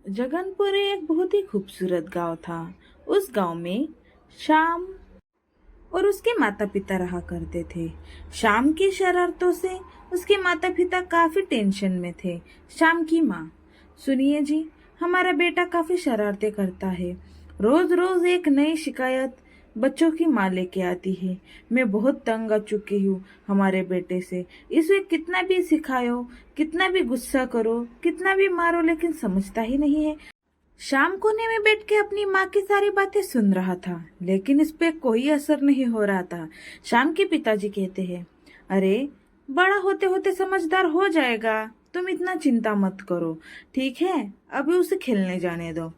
जगनपुर एक बहुत ही खूबसूरत गांव था। उस गांव में श्याम और उसके माता पिता रहा करते थे। श्याम की शरारतों से उसके माता पिता काफी टेंशन में थे। श्याम की माँ, सुनिए जी, हमारा बेटा काफी शरारतें करता है। रोज रोज एक नई शिकायत बच्चों की माँ लेके आती है। मैं बहुत तंग आ चुकी हूँ हमारे बेटे से। इसे कितना भी सिखाओ, कितना भी गुस्सा करो, कितना भी मारो, लेकिन समझता ही नहीं है। शाम कोने में बैठ के अपनी माँ की सारी बातें सुन रहा था, लेकिन इस पे कोई असर नहीं हो रहा था। शाम के पिताजी कहते हैं, अरे, बड़ा होते होते समझदार हो जाएगा, तुम इतना चिंता मत करो। ठीक है, अभी उसे खेलने जाने दो।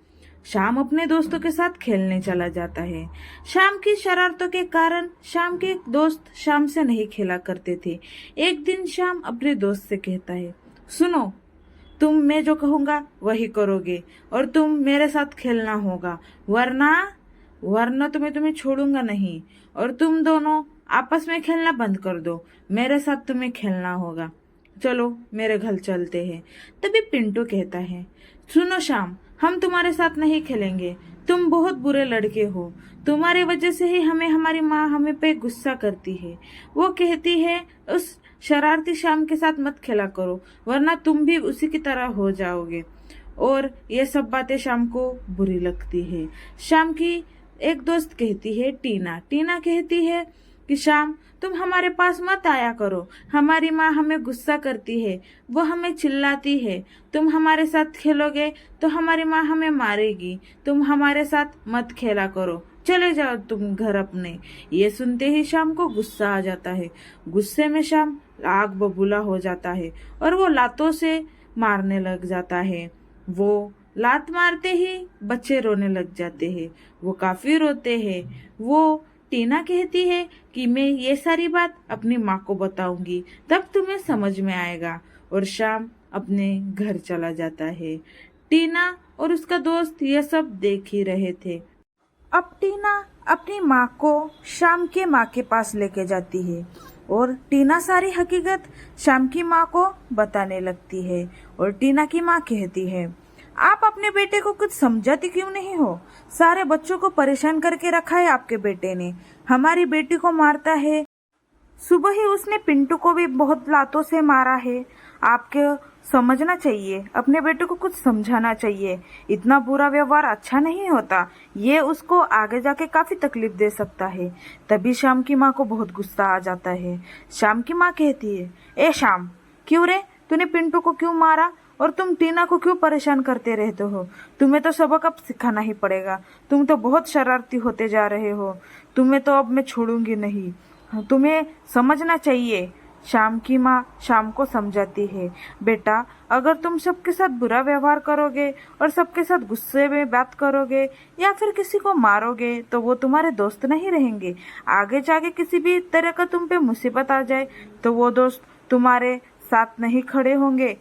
शाम अपने दोस्तों के साथ खेलने चला जाता है। शाम की शरारतों के कारण शाम के दोस्त शाम से नहीं खेला करते थे। एक दिन शाम अपने दोस्त से कहता है, सुनो, तुम मैं जो कहूंगा वही करोगे और तुम मेरे साथ खेलना होगा, वरना वरना तुम्हें छोड़ूंगा नहीं। और तुम दोनों आपस में खेलना बंद कर दो, मेरे साथ तुम्हें खेलना होगा। चलो मेरे घर चलते हैं। तभी पिंटू कहता है, सुनो श्याम, हम तुम्हारे साथ नहीं खेलेंगे। तुम बहुत बुरे लड़के हो। तुम्हारे वजह से ही हमारी माँ हमें पे गुस्सा करती है। वो कहती है उस शरारती श्याम के साथ मत खेला करो, वरना तुम भी उसी की तरह हो जाओगे। और ये सब बातें शाम को बुरी लगती है। शाम की एक दोस्त कहती है, टीना टीना कहती है कि शाम, तुम हमारे पास मत आया करो। हमारी माँ हमें गुस्सा करती है, वो हमें चिल्लाती है। तुम हमारे साथ खेलोगे तो हमारी माँ हमें मारेगी। तुम हमारे साथ मत खेला करो, चले जाओ तुम घर अपने। ये सुनते ही शाम को गुस्सा आ जाता है। गुस्से में शाम आग बबूला हो जाता है और वो लातों से मारने लग जाता है। वो लात मारते ही बच्चे रोने लग जाते हैं। वो काफी रोते हैं। वो टीना कहती है कि मैं ये सारी बात अपनी माँ को बताऊंगी, तब तुम्हें समझ में आएगा। और शाम अपने घर चला जाता है। टीना और उसका दोस्त ये सब देख ही रहे थे। अब टीना अपनी माँ को शाम के माँ के पास लेके जाती है और टीना सारी हकीकत शाम की माँ को बताने लगती है। और टीना की माँ कहती है, आप अपने बेटे को कुछ समझाती क्यों नहीं हो? सारे बच्चों को परेशान करके रखा है आपके बेटे ने। हमारी बेटी को मारता है, सुबह ही उसने पिंटू को भी बहुत लातों से मारा है। आपके समझना चाहिए, अपने बेटे को कुछ समझाना चाहिए। इतना बुरा व्यवहार अच्छा नहीं होता, ये उसको आगे जाके काफी तकलीफ दे सकता है। तभी शाम की माँ को बहुत गुस्सा आ जाता है। शाम की माँ कहती है, ए शाम, क्यों रे, तूने पिंटू को क्यों मारा और तुम टीना को क्यों परेशान करते रहते हो? तुम्हें तो सबक अब सिखाना ही पड़ेगा। तुम तो बहुत शरारती होते जा रहे हो। तुम्हें तो अब मैं छोड़ूंगी नहीं। तुम्हें समझना चाहिए। शाम की माँ शाम को समझाती है, बेटा, अगर तुम सबके साथ बुरा व्यवहार करोगे और सबके साथ गुस्से में बात करोगे या फिर किसी को मारोगे तो वो तुम्हारे दोस्त नहीं रहेंगे। आगे जाके किसी भी तरह का तुम पे मुसीबत आ जाए तो वो दोस्त तुम्हारे साथ नहीं खड़े होंगे।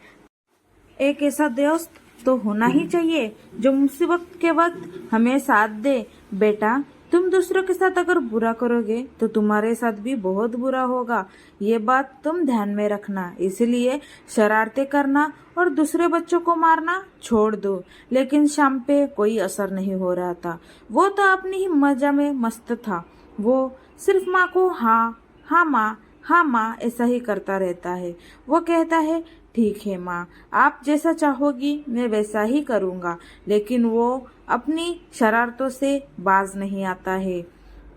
एक ऐसा दोस्त तो होना ही चाहिए जो मुसीबत के वक्त हमें साथ दे। बेटा, तुम दूसरों के साथ अगर बुरा करोगे तो तुम्हारे साथ भी बहुत बुरा होगा। ये बात तुम ध्यान में रखना। इसलिए शरारतें करना और दूसरे बच्चों को मारना छोड़ दो। लेकिन शाम पे कोई असर नहीं हो रहा था। वो तो अपनी ही मजा में मस्त था। वो सिर्फ माँ को हाँ हाँ माँ, हाँ माँ ऐसा ही करता रहता है। वो कहता है, ठीक है माँ, आप जैसा चाहोगी मैं वैसा ही करूँगा। लेकिन वो अपनी शरारतों से बाज नहीं आता है।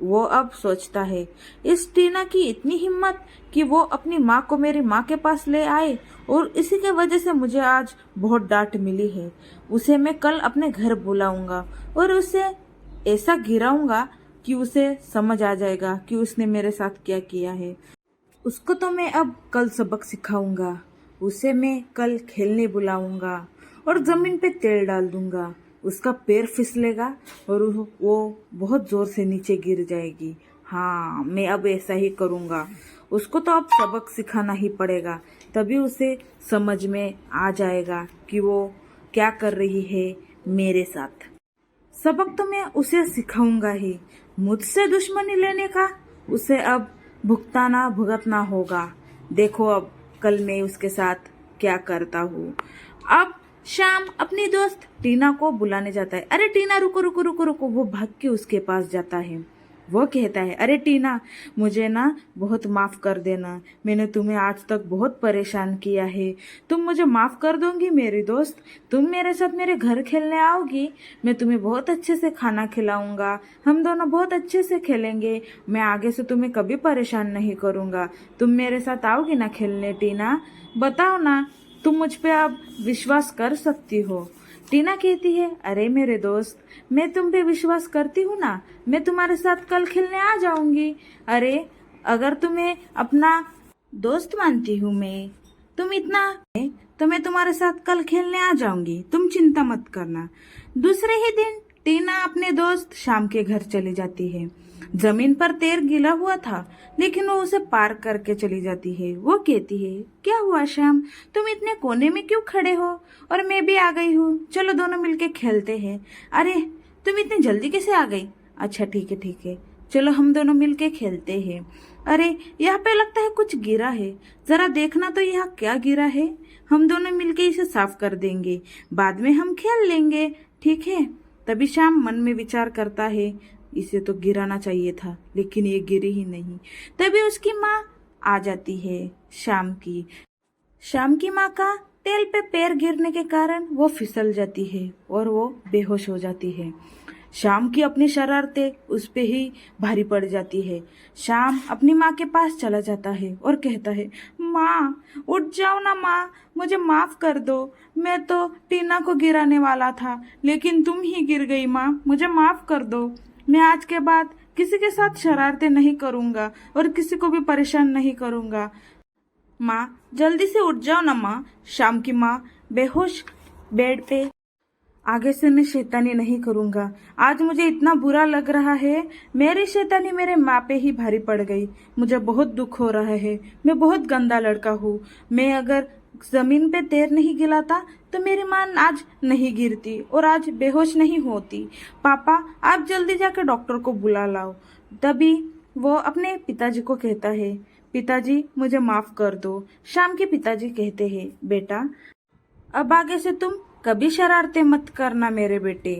वो अब सोचता है, इस टीना की इतनी हिम्मत कि वो अपनी माँ को मेरी माँ के पास ले आए और इसी के वजह से मुझे आज बहुत डांट मिली है। उसे मैं कल अपने घर बुलाऊंगा और उसे ऐसा गिराऊंगा कि उसे समझ आ जाएगा कि उसने मेरे साथ क्या किया है। उसको तो मैं अब कल सबक सिखाऊंगा। उसे मैं कल खेलने बुलाऊंगा और जमीन पे तेल डाल दूंगा। उसका पैर फिसलेगा और वो बहुत जोर से नीचे गिर जाएगी। हाँ, मैं अब ऐसा ही करूंगा। उसको तो अब सबक सिखाना ही पड़ेगा, तभी उसे समझ में आ जाएगा कि वो क्या कर रही है मेरे साथ। सबक तो मैं उसे सिखाऊंगा ही। मुझसे दुश्मनी लेने का उसे अब भुगताना भुगतना होगा। देखो अब कल मैं उसके साथ क्या करता हूँ। अब श्याम अपनी दोस्त टीना को बुलाने जाता है। अरे टीना रुको रुको रुको रुको। वो भाग के उसके पास जाता है। वो कहता है, अरे टीना, मुझे ना बहुत माफ कर देना। मैंने तुम्हें आज तक बहुत परेशान किया है। तुम मुझे माफ कर दोगी मेरी दोस्त? तुम मेरे साथ मेरे घर खेलने आओगी? मैं तुम्हें बहुत अच्छे से खाना खिलाऊंगा। हम दोनों बहुत अच्छे से खेलेंगे। मैं आगे से तुम्हें कभी परेशान नहीं करूंगा। तुम मेरे साथ आओगी ना खेलने टीना? बताओ ना, तुम मुझ पे अब विश्वास कर सकती हो। टीना कहती है, अरे मेरे दोस्त, मैं तुम पे विश्वास करती हूँ ना। मैं तुम्हारे साथ कल खेलने आ जाऊंगी। अरे अगर तुम्हें अपना दोस्त मानती हूँ मैं, तुम इतना है, तो मैं तुम्हारे साथ कल खेलने आ जाऊंगी। तुम चिंता मत करना। दूसरे ही दिन टीना अपने दोस्त श्याम के घर चली जाती है। जमीन पर तेर गिला हुआ था, लेकिन वो उसे पार करके चली जाती है। वो कहती है, क्या हुआ श्याम, तुम इतने कोने में क्यों खड़े हो? और मैं भी आ गई हूँ, चलो दोनों मिलके खेलते हैं। अरे तुम इतनी जल्दी कैसे आ गई? अच्छा ठीक है, चलो हम दोनों मिलके खेलते हैं। अरे यहाँ पे लगता है कुछ गिरा है, जरा देखना तो यहाँ क्या गिरा है। हम दोनों मिलके इसे साफ कर देंगे, बाद में हम खेल लेंगे, ठीक है? तभी श्याम मन में विचार करता है, इसे तो गिराना चाहिए था, लेकिन ये गिरी ही नहीं। तभी उसकी माँ आ जाती है। श्याम की माँ का तेल पे पैर गिरने के कारण वो फिसल जाती है और वो बेहोश हो जाती है। श्याम की अपनी शरारतें उस पे ही भारी पड़ जाती है। श्याम अपनी माँ के पास चला जाता है और कहता है, माँ उठ जाओ ना माँ, मुझे माफ कर दो। मैं तो टीना को गिराने वाला था, लेकिन तुम ही गिर गई माँ, मुझे माफ कर दो। मैं आज के बाद किसी के साथ शरारतें नहीं करूंगा और किसी को भी परेशान नहीं करूंगा। माँ जल्दी से उठ जाओ ना माँ। श्याम की माँ बेहोश बेड पे, आगे से मैं शैतानी नहीं करूंगा। आज मुझे इतना बुरा लग रहा है, मेरी शैतानी मेरे माँ पे ही भारी पड़ गई। मुझे बहुत दुख हो रहा है, मैं बहुत गंदा लड़का हूँ। मैं अगर जमीन पे तैर नहीं गिराता तो मेरी माँ आज नहीं गिरती और आज बेहोश नहीं होती। पापा आप जल्दी जाकर डॉक्टर को बुला लाओ। तभी वो अपने पिताजी को कहता है, पिताजी मुझे माफ कर दो। श्याम के पिताजी कहते हैं, बेटा अब आगे से तुम कभी शरारतें मत करना मेरे बेटे।